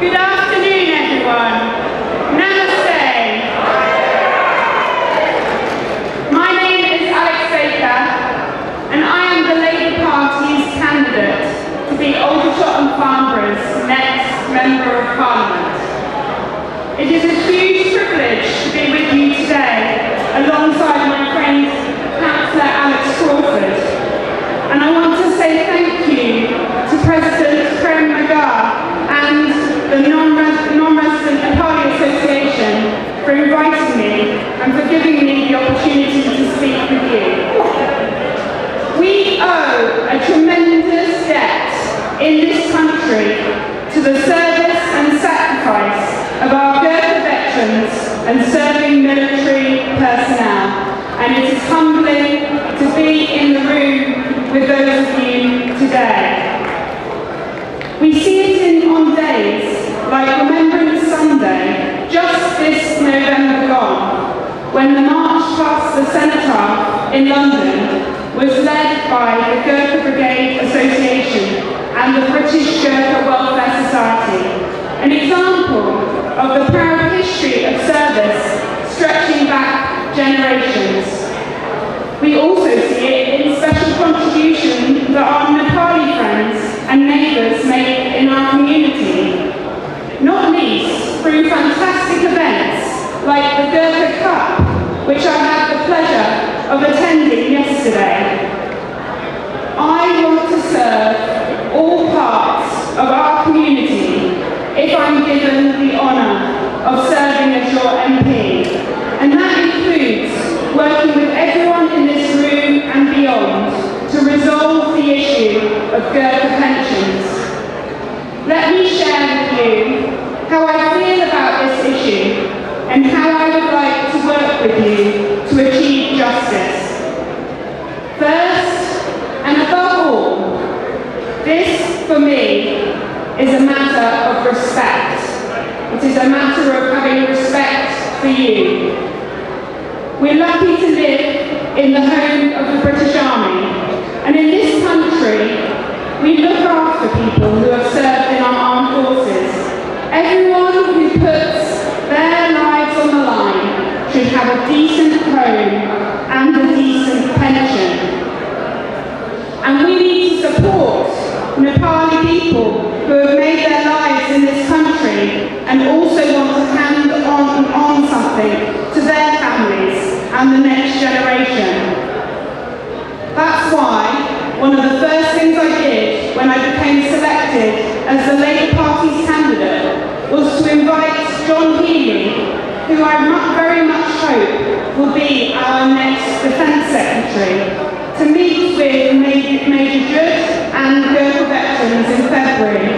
Good afternoon, everyone. Namaste. My name is Alex Baker, and I am the Labour Party's candidate to be Aldershot and Farnborough's next Member of Parliament. It is a huge privilege to be with you today, alongside my friend Councillor Alex Crawford. And I want to say thank you to President Prem Magar and the Non-Resident Nepali Association for inviting me and for giving me the opportunity to speak with you. We owe a tremendous debt in this country to the service and sacrifice of our Gurkha veterans and serving military personnel, and it is humbling to be in the room with those of you today. We see it on days like Remembrance Sunday, just this November gone, when the march past the Cenotaph in London was led by the Gurkha Brigade Association and the British Gurkha Welfare Society, an example of the proud history of service stretching back generations. We also see it in special contributions that our Nepali friends and neighbours make in our community, not least through fantastic events like the Gurkha Cup, which I had the pleasure of attending yesterday. I want to serve all parts of our community if I'm given the honour of serving as your MP, and that includes working with everyone in this room and beyond to resolve the issue of Gurkha pensions. Let me share with you how I feel about this issue and how I would like to work with you to achieve justice. First, and above all, this, for me, is a matter of respect. It is a matter of having respect for you. We're lucky to live in the home of the British Army, and in this country, we look after people who have served in our armed forces. Everyone who puts their lives on the line should have a decent home and a decent pension. And we need to support Nepali people who have made their lives in this country and also want to hand on something to their families and the next generation. That's why one of the first things I did when I became selected as the Labour Party's candidate was to invite John Healey, who I very much hope will be our next Defence Secretary, to meet with Major Judd and Gurkha veterans in February.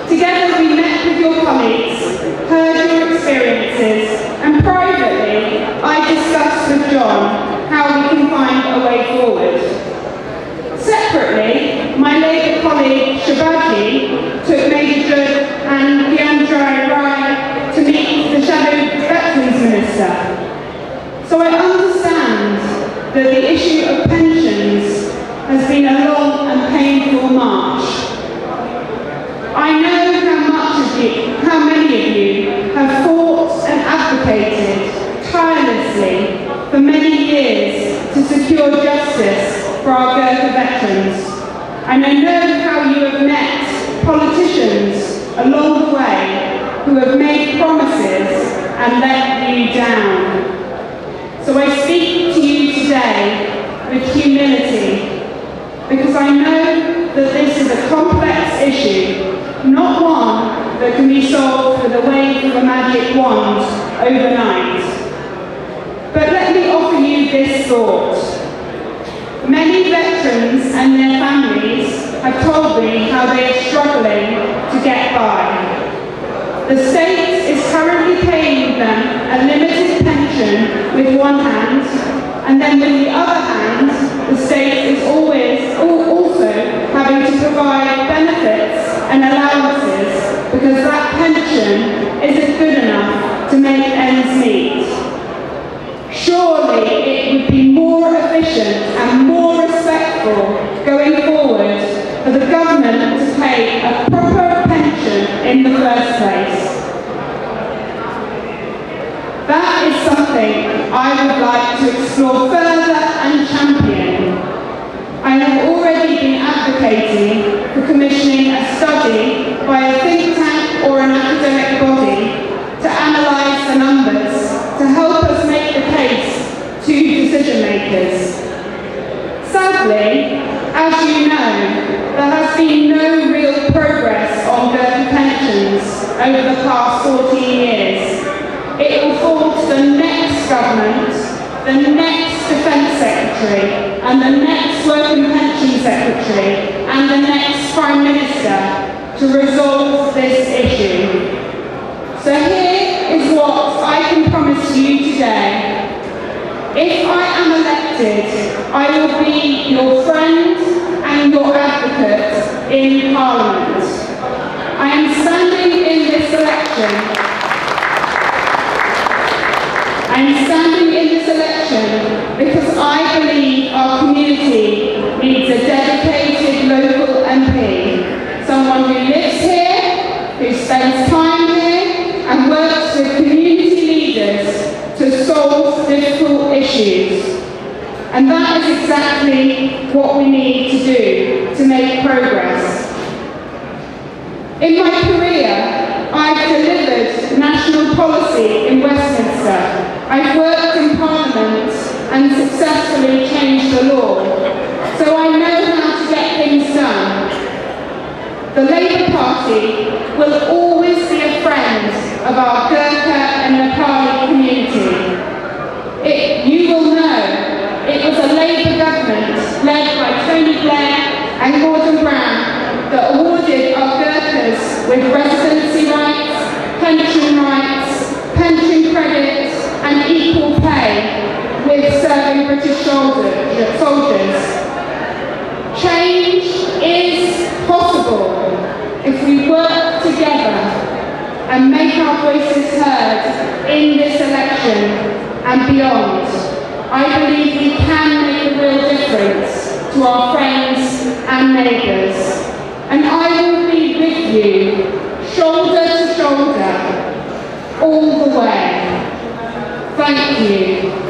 Together we met with your colleagues, heard your experiences, and privately I discussed with John how we can find a way forward. Separately, my Labour colleague Shivaji took Major Judd and Gyanjai Rai to meet the Shadow Veterans Minister. So I understand that the issue of pensions has been a long and painful march. I know how many of you have fought and advocated tirelessly for many years to secure justice for our Gurkha veterans. And I know how you have met politicians along the way who have made promises and let you down. So I speak to you today with humility, because I know that this is a complex issue, not one that can be solved with a wave of a magic wand overnight. But let me offer you this thought. Many veterans and their families have told me how they are struggling to get by. The state is currently paying them a limited pension with one hand, and then with the other hand, the state is also having to provide benefits and allowances because that pension isn't good enough to make ends meet. Surely it would be more efficient and more respectful going forward for the government to pay a proper pension in in the first place. That is something I would like to explore further and champion. I have already been advocating for commissioning a study by a think tank or an academic body to analyse the numbers to help us make the case to decision makers. Sadly, as you know, there has been no real progress on Gurkha pensions over the past 14 years. It will fall to the next government, the next Defence Secretary, and the next Working Pension Secretary, and the next Prime Minister to resolve this issue. So here is what I can promise you today. If I am elected, I will be your friend and your advocate in Parliament. I am standing in this election. Because I believe our community needs a dedicated local MP, someone who lives here, who spends time here, and works with community leaders to solve difficult issues. And that is exactly what we need to do to make progress. In my career, I've delivered national policy in Westminster. I've worked in Parliament and successfully changed the law. So I know how to get things done. The Labour Party will always be a friend of our Gurkha and Nepali community. You will know it was a Labour government led by Tony Blair and Gordon Brown that awarded our Gurkhas with residency rights, pension credit, and equal pay with serving British soldiers. Change is possible if we work together and make our voices heard in this election and beyond. I believe we can make a real difference to our friends and neighbours. And I will be with you, shoulder to shoulder, all the way. Thank you.